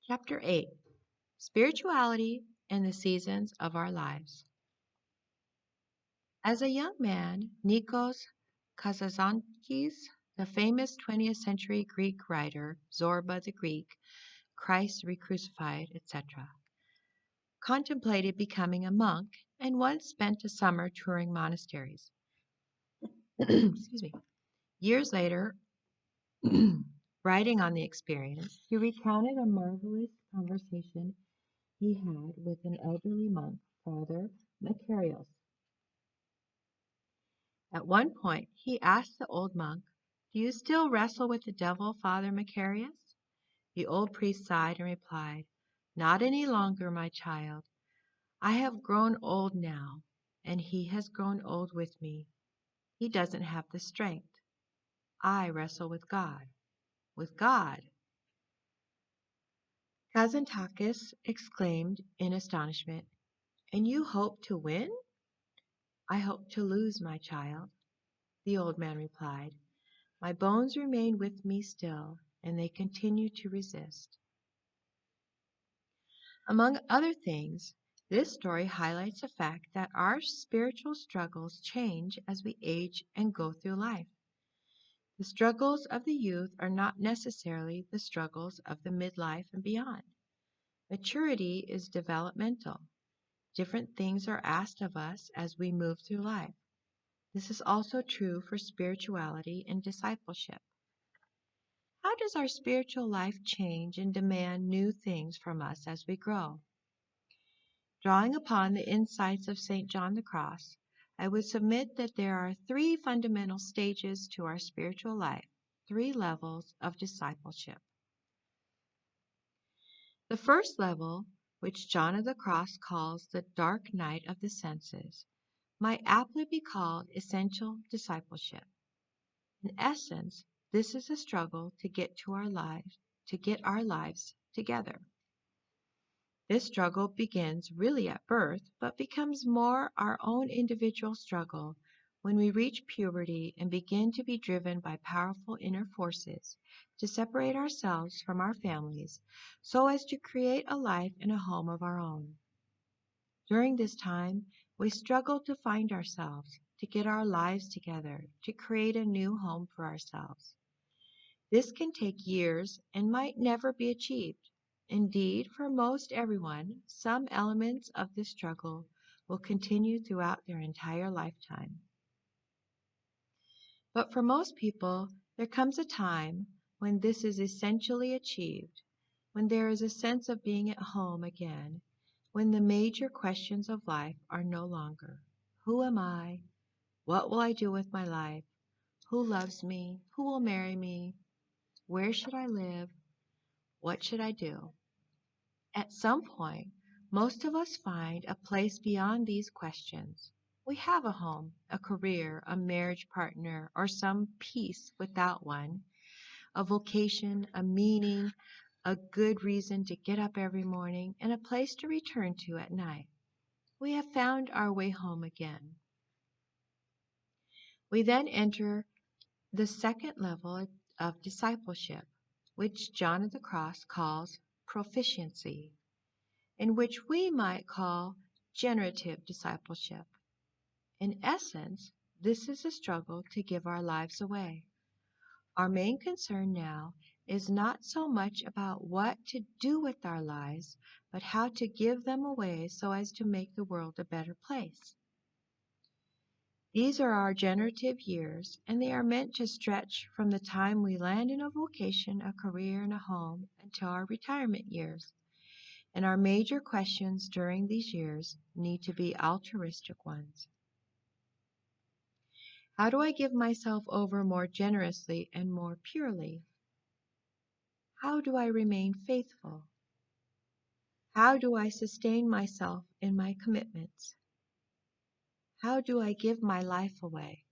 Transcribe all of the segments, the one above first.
Chapter 8 Spirituality and the Seasons of Our Lives. As a young man, Nikos Kazantzakis, the famous 20th century Greek writer, Zorba the Greek, Christ Recrucified, etc., contemplated becoming a monk and once spent a summer touring monasteries. Excuse me. Years later, writing on the experience, he recounted a marvelous conversation he had with an elderly monk, Father Macarios. At one point, he asked the old monk, "Do you still wrestle with the devil, Father Macarius?" The old priest sighed and replied, "Not any longer, my child. I have grown old now, and he has grown old with me. He doesn't have the strength. I wrestle with God." With God! Kazantzakis exclaimed in astonishment, "And you hope to win?" "I hope to lose, my child," the old man replied. "My bones remain with me still, and they continue to resist." Among other things, this story highlights the fact that our spiritual struggles change as we age and go through life. The struggles of the youth are not necessarily the struggles of the midlife and beyond. Maturity is developmental. Different things are asked of us as we move through life. This is also true for spirituality and discipleship. How does our spiritual life change and demand new things from us as we grow? Drawing upon the insights of St. John the Cross, I would submit that there are three fundamental stages to our spiritual life, three levels of discipleship. The first level, which John of the Cross calls the dark night of the senses, might aptly be called essential discipleship. In essence, this is a struggle to get our lives together. This struggle begins really at birth, but becomes more our own individual struggle when we reach puberty and begin to be driven by powerful inner forces to separate ourselves from our families so as to create a life and a home of our own. During this time, we struggle to find ourselves, to get our lives together, to create a new home for ourselves. This can take years and might never be achieved. Indeed, for most everyone, some elements of this struggle will continue throughout their entire lifetime. But for most people, there comes a time when this is essentially achieved, when there is a sense of being at home again, when the major questions of life are no longer, who am I? What will I do with my life? Who loves me? Who will marry me? Where should I live? What should I do? At some point, most of us find a place beyond these questions. We have a home, a career, a marriage partner, or some peace without one, a vocation, a meaning, a good reason to get up every morning, and a place to return to at night. We have found our way home again. We then enter the second level of discipleship, which John of the Cross calls proficiency, and which we might call generative discipleship. In essence, this is a struggle to give our lives away. Our main concern now is not so much about what to do with our lives, but how to give them away so as to make the world a better place. These are our generative years, and they are meant to stretch from the time we land in a vocation, a career, and a home until our retirement years. And our major questions during these years need to be altruistic ones. How do I give myself over more generously and more purely? How do I remain faithful? How do I sustain myself in my commitments? How do I give my life away?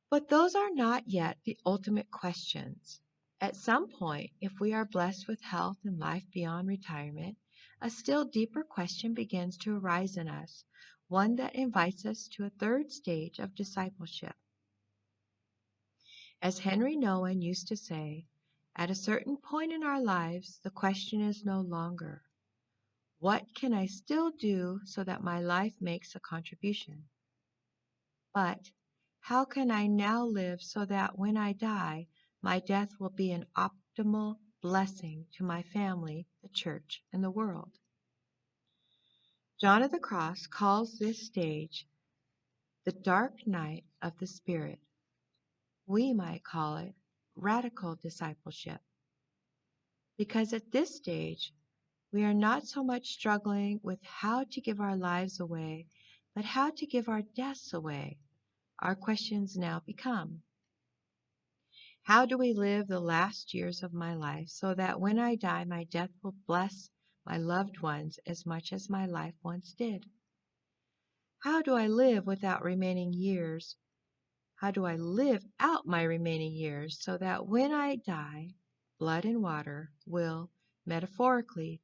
But those are not yet the ultimate questions. At some point, if we are blessed with health and life beyond retirement, a still deeper question begins to arise in us, one that invites us to a third stage of discipleship. As Henry Nouwen used to say, At a certain point in our lives, the question is no longer, what can I still do so that my life makes a contribution? But how can I now live so that when I die, my death will be an optimal blessing to my family, the church, and the world? John of the Cross calls this stage the dark night of the Spirit. We might call it radical discipleship, because at this stage, we are not so much struggling with how to give our lives away, but how to give our deaths away. Our questions now become, how do we live the last years of my life so that when I die, my death will bless my loved ones as much as my life once did? How do I live without remaining years? How do I live out my remaining years so that when I die, blood and water will, metaphorically,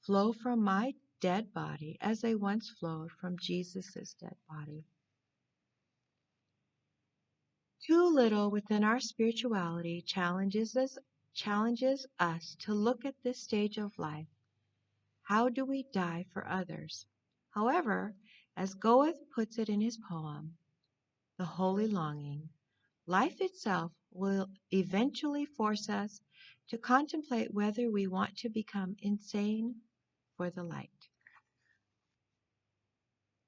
flow from my dead body as they once flowed from Jesus' dead body? Too little within our spirituality challenges us to look at this stage of life. How do we die for others? However, as Goethe puts it in his poem, The Holy Longing, life itself will eventually force us to contemplate whether we want to become insane for the light.